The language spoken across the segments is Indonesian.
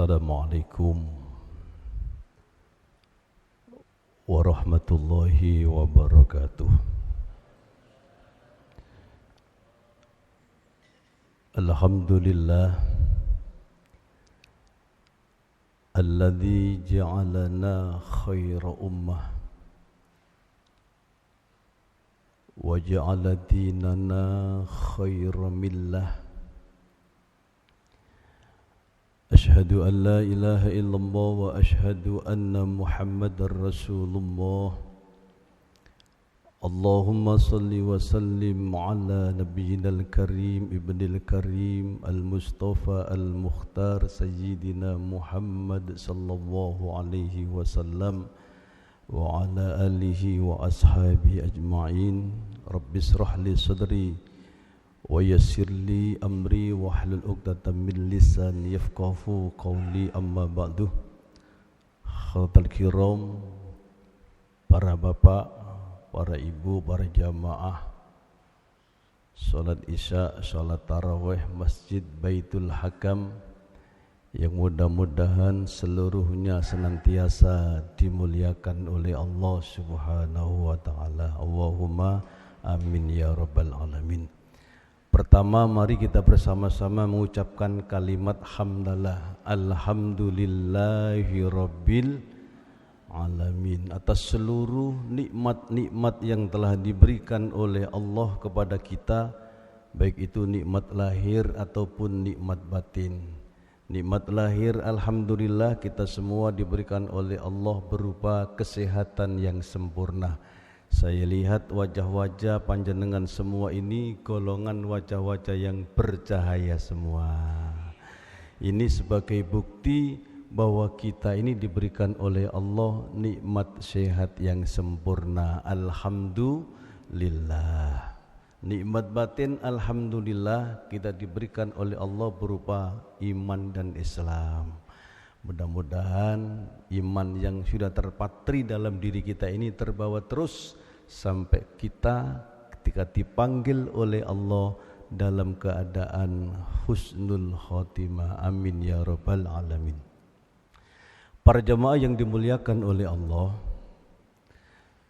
Assalamualaikum warahmatullahi wabarakatuh. Alhamdulillah alladzi ja'alana khaira ummah wa ja'ala dinana khaira millah. Ashhadu an la ilaha illallah wa ashhadu anna Muhammadar Rasulullah. Allahumma salli wa sallim ala nabiyyinal karim ibnil karim al-mustafa al-mukhtar sayyidina Muhammad sallallahu alaihi wasallam wa ala alihi wa ashabihi ajma'in. Rabbi israh li sadri wa yassir li amri wa hlul 'uqdatam min lisani yafqahu qawli, amma ba'du. Khawatul kiram, para bapak, para ibu, para jamaah salat isya, salat tarawih Masjid Baitul Hakam yang mudah-mudahan seluruhnya senantiasa dimuliakan oleh Allah Subhanahu wa taala. Allahumma amin ya rabbal alamin. Pertama, mari kita bersama-sama mengucapkan kalimat hamdalah, alhamdulillahi rabbil alamin, atas seluruh nikmat-nikmat yang telah diberikan oleh Allah kepada kita, baik itu nikmat lahir ataupun nikmat batin. Nikmat lahir, alhamdulillah, kita semua diberikan oleh Allah berupa kesehatan yang sempurna. Saya lihat wajah-wajah panjenengan semua ini golongan wajah-wajah yang bercahaya semua. Ini sebagai bukti bahwa kita ini diberikan oleh Allah nikmat sehat yang sempurna. Alhamdulillah. Nikmat batin, alhamdulillah, kita diberikan oleh Allah berupa iman dan Islam. Mudah-mudahan iman yang sudah terpatri dalam diri kita ini terbawa terus sampai kita ketika dipanggil oleh Allah dalam keadaan husnul khotimah. Amin ya rabbal alamin. Para jamaah yang dimuliakan oleh Allah,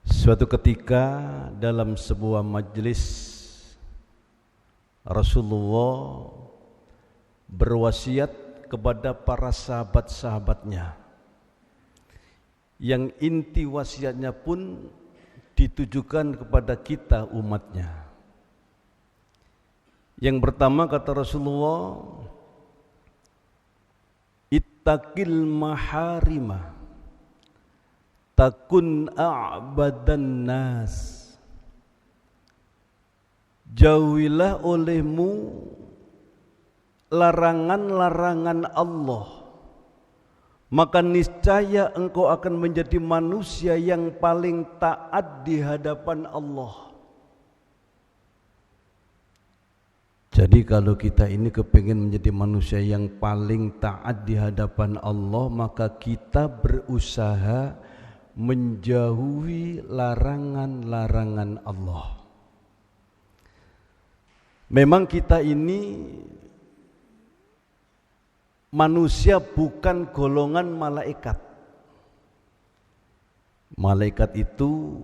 suatu ketika dalam sebuah majlis Rasulullah berwasiat kepada para sahabat-sahabatnya, yang inti wasiatnya pun ditujukan kepada kita umatnya. Yang pertama kata Rasulullah, ittaqil maharima takun a'badan nas. Jauhilah olehmu larangan-larangan Allah, maka niscaya engkau akan menjadi manusia yang paling taat di hadapan Allah. Jadi kalau kita ini kepingin menjadi manusia yang paling taat di hadapan Allah, maka kita berusaha menjauhi larangan-larangan Allah. Memang kita ini manusia bukan golongan malaikat. Malaikat itu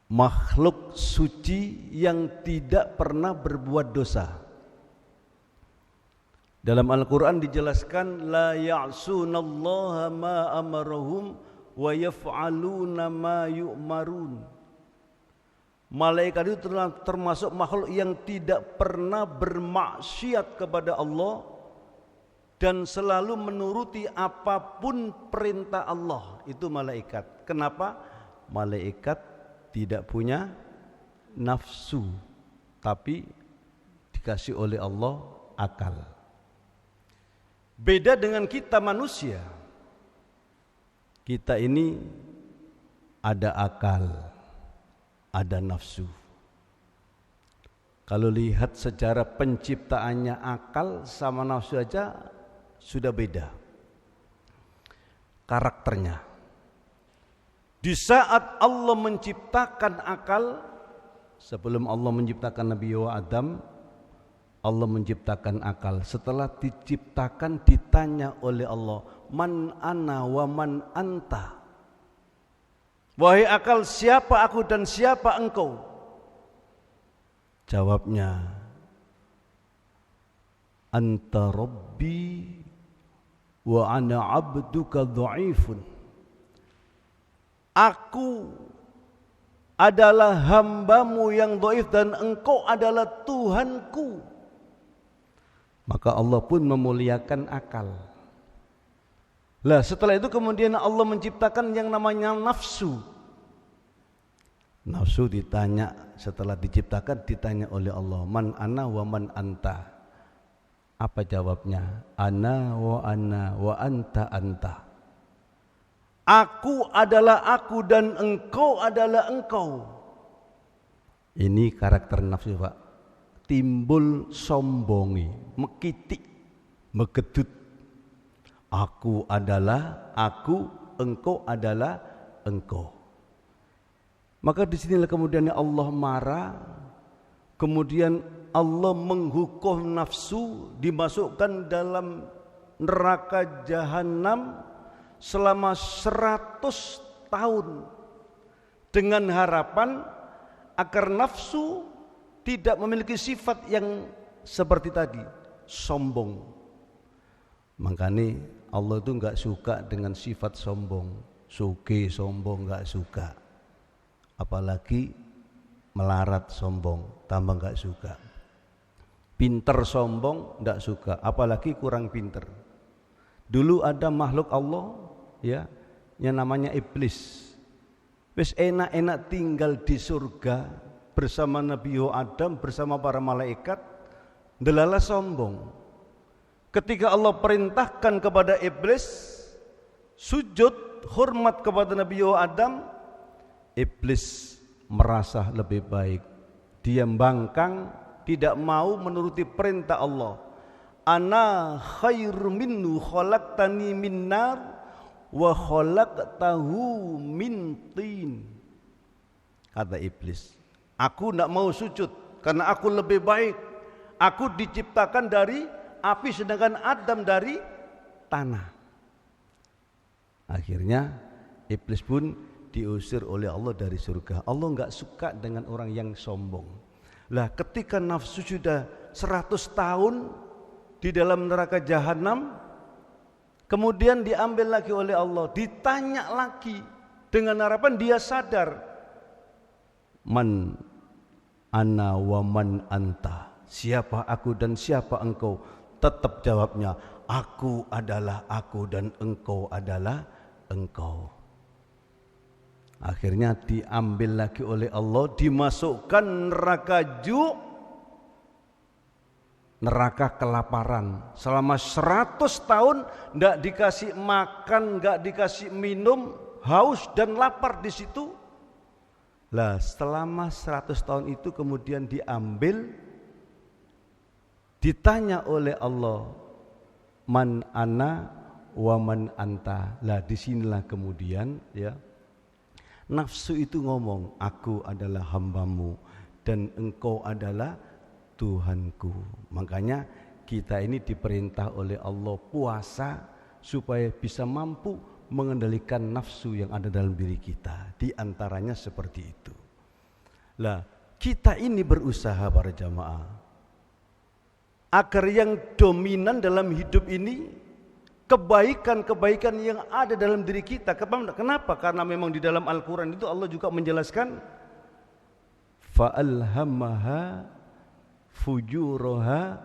makhluk suci yang tidak pernah berbuat dosa. Dalam Al-Quran dijelaskan, la ya'sunallaha ma amarahum wa yaf'aluna ma yu'marun. Malaikat itu termasuk makhluk yang tidak pernah bermaksiat kepada Allah dan selalu menuruti apapun perintah Allah. Itu malaikat. Kenapa? Malaikat tidak punya nafsu, tapi dikasih oleh Allah akal. Beda dengan kita manusia. Kita ini ada akal, ada nafsu. Kalau lihat secara penciptaannya, akal sama nafsu aja sudah beda karakternya. Di saat Allah menciptakan akal, sebelum Allah menciptakan Nabi Adam, Allah menciptakan akal. Setelah diciptakan ditanya oleh Allah, man ana wa man anta. Wahai akal, siapa aku dan siapa engkau? Jawabnya, anta rabbi wa ana abduka dha'ifun. Aku adalah hambamu yang dhaif dan engkau adalah Tuhanku. Maka Allah pun memuliakan akal. Lah setelah itu kemudian Allah menciptakan yang namanya nafsu. Nafsu ditanya, setelah diciptakan ditanya oleh Allah, man ana wa man anta. Apa jawabnya? Ana wa anta anta. Aku adalah aku dan engkau adalah engkau. Ini karakter nafsu, Pak. Timbul sombongi, mekitik, megedut. Aku adalah aku, engkau adalah engkau. Maka disinilah kemudian Allah marah, kemudian Allah menghukum nafsu, dimasukkan dalam neraka jahanam selama 100 tahun dengan harapan agar nafsu tidak memiliki sifat yang seperti tadi, sombong. Makanya Allah itu enggak suka dengan sifat sombong. Suge sombong enggak suka. Apalagi melarat sombong, tambah enggak suka. Pinter sombong enggak suka, apalagi kurang pinter. Dulu ada makhluk Allah ya, yang namanya iblis. Wis enak-enak tinggal di surga bersama Nabi Adam, bersama para malaikat, ndelala sombong. Ketika Allah perintahkan kepada iblis sujud hormat kepada Nabi Adam, iblis merasa lebih baik. Dia membangkang, tidak mau menuruti perintah Allah. Ana khairum minhu khalaqtani min nar wa khalaqtahu min tin. Kata iblis, aku tidak mau sujud karena aku lebih baik. Aku diciptakan dari api sedangkan Adam dari tanah. Akhirnya iblis pun diusir oleh Allah dari surga. Allah enggak suka dengan orang yang sombong. Lah ketika nafsu sudah 100 tahun di dalam neraka jahanam, kemudian diambil lagi oleh Allah, ditanya lagi dengan harapan dia sadar. Man ana wa man anta. Siapa aku dan siapa engkau? Tetap jawabnya, aku adalah aku dan engkau adalah engkau. Akhirnya diambil lagi oleh Allah, dimasukkan neraka ju', neraka kelaparan. Selama 100 tahun tidak dikasih makan, tidak dikasih minum, haus dan lapar di situ. Lah selama 100 tahun itu kemudian diambil, ditanya oleh Allah, man ana wa man anta. Lah disinilah kemudian ya nafsu itu ngomong, aku adalah hambamu dan engkau adalah Tuhanku. Makanya kita ini diperintah oleh Allah puasa supaya bisa mampu mengendalikan nafsu yang ada dalam diri kita. Di antaranya seperti itu. Lah kita ini berusaha para jamaah agar yang dominan dalam hidup ini kebaikan-kebaikan yang ada dalam diri kita. Kenapa? Karena memang di dalam Al-Quran itu Allah juga menjelaskan fa'alhamaha fujuraha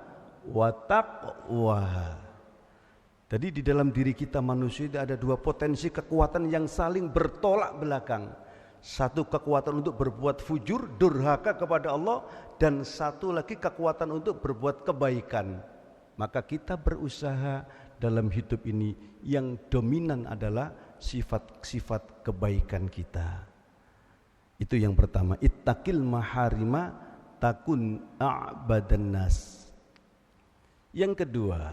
wa taqwaha. Jadi di dalam diri kita manusia itu ada dua potensi kekuatan yang saling bertolak belakang. Satu kekuatan untuk berbuat fujur, durhaka kepada Allah, dan satu lagi kekuatan untuk berbuat kebaikan. Maka kita berusaha dalam hidup ini yang dominan adalah sifat-sifat kebaikan kita. Itu yang pertama, ittaqil maharima takun a'badan nas. Yang kedua,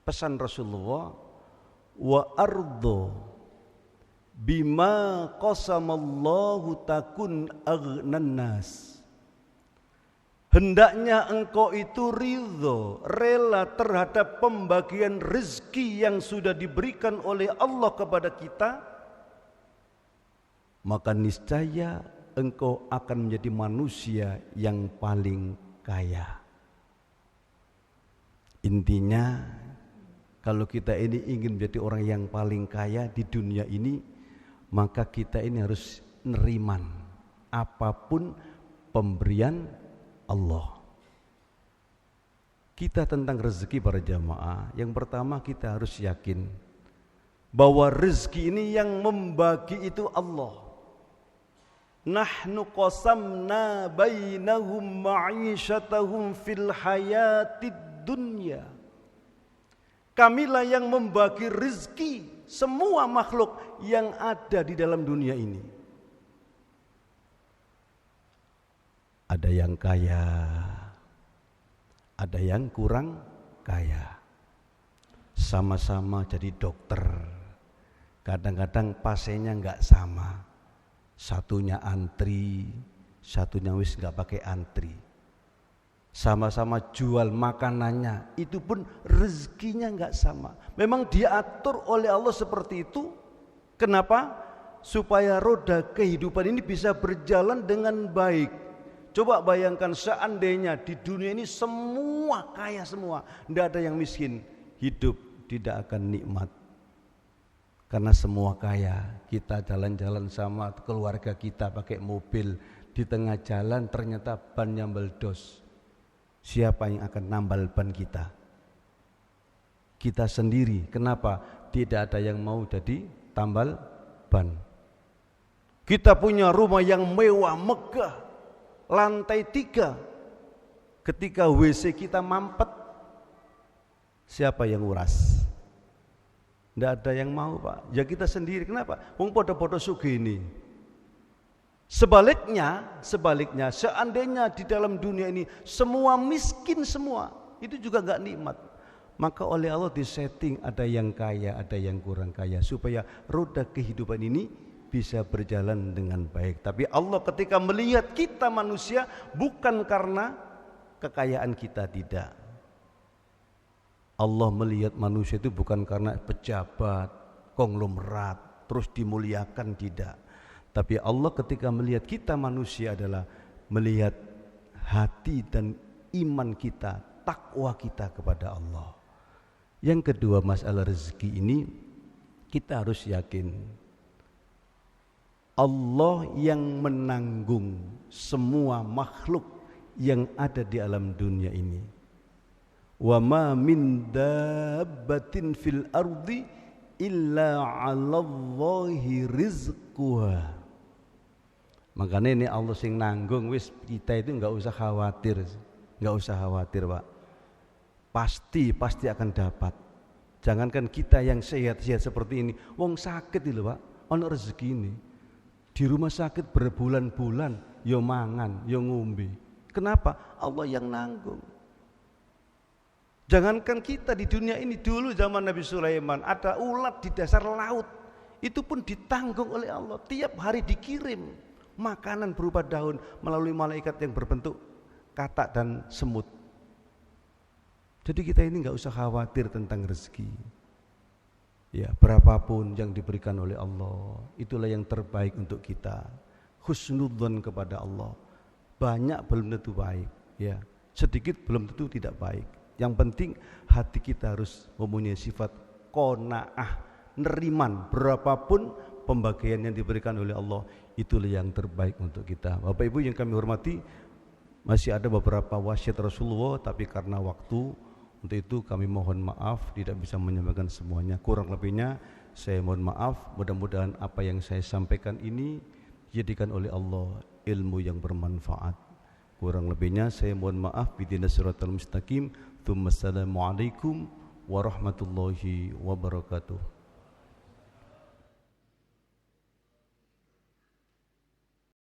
pesan Rasulullah, wa ardo bima qasamallahu takun aghnan nas. Hendaknya engkau itu ridho, rela terhadap pembagian rezeki yang sudah diberikan oleh Allah kepada kita, maka niscaya engkau akan menjadi manusia yang paling kaya. Intinya, kalau kita ini ingin menjadi orang yang paling kaya di dunia ini, maka kita ini harus neriman apapun pemberian Allah. Kita tentang rezeki para jamaah, yang pertama kita harus yakin bahwa rezeki ini yang membagi itu Allah. Nahnu qasamna bainahum ma'isyatahum fil hayatid dunya. Kamilah yang membagi rezeki semua makhluk yang ada di dalam dunia ini. Ada yang kaya, ada yang kurang kaya. Sama-sama jadi dokter. Kadang-kadang pasiennya enggak sama. Satunya antri, satunya wis enggak pakai antri. Sama-sama jual makanannya, itu pun rezekinya enggak sama. Memang diatur oleh Allah seperti itu. Kenapa? Supaya roda kehidupan ini bisa berjalan dengan baik. Coba bayangkan seandainya di dunia ini semua kaya semua, tidak ada yang miskin, hidup tidak akan nikmat. Karena semua kaya, kita jalan-jalan sama keluarga kita pakai mobil, di tengah jalan ternyata bannya meledos. Siapa yang akan nambal ban kita? Kita sendiri. Kenapa? Tidak ada yang mau jadi tambal ban. Kita punya rumah yang mewah, megah, lantai 3, ketika WC kita mampet, siapa yang nguras? Tidak ada yang mau, Pak. Ya kita sendiri. Kenapa? Wong podo-podo sugih. Sebaliknya, seandainya di dalam dunia ini semua miskin semua, itu juga enggak nikmat. Maka oleh Allah disetting ada yang kaya, ada yang kurang kaya, supaya roda kehidupan ini bisa berjalan dengan baik. Tapi Allah ketika melihat kita manusia, bukan karena kekayaan kita, tidak. Allah melihat manusia itu bukan karena pejabat, konglomerat, terus dimuliakan, tidak. Tapi Allah ketika melihat kita manusia adalah melihat hati dan iman kita, takwa kita kepada Allah. Yang kedua, masalah rezeki ini kita harus yakin Allah yang menanggung semua makhluk yang ada di alam dunia ini. Wa ma min dabbatin fil ardi illa 'alallahi rizquha. Makanya ini Allah sing nanggung, wis kita itu enggak usah khawatir. Enggak usah khawatir, Pak. Pasti akan dapat. Jangankan kita yang sehat-sehat seperti ini, wong sakit itu, Pak, ono rezeki ini. Di rumah sakit berbulan-bulan, yo mangan, yo ngombe. Kenapa? Allah yang nanggung. Jangankan kita di dunia ini, dulu zaman Nabi Sulaiman ada ulat di dasar laut. Itu pun ditanggung oleh Allah. Tiap hari dikirim makanan berupa daun melalui malaikat yang berbentuk katak dan semut. Jadi kita ini enggak usah khawatir tentang rezeki. Ya, berapapun yang diberikan oleh Allah, itulah yang terbaik untuk kita. Husnudzon kepada Allah. Banyak belum tentu baik, ya. Sedikit belum tentu tidak baik. Yang penting hati kita harus mempunyai sifat qanaah, neriman berapapun pembagian yang diberikan oleh Allah, itulah yang terbaik untuk kita. Bapak Ibu yang kami hormati, masih ada beberapa wasiat Rasulullah, tapi karena waktu, untuk itu kami mohon maaf tidak bisa menyampaikan semuanya. Kurang lebihnya saya mohon maaf. Mudah-mudahan apa yang saya sampaikan ini dijadikan oleh Allah ilmu yang bermanfaat. Kurang lebihnya saya mohon maaf. Ihdinas siratal mustaqim. Assalamualaikum warahmatullahi wabarakatuh.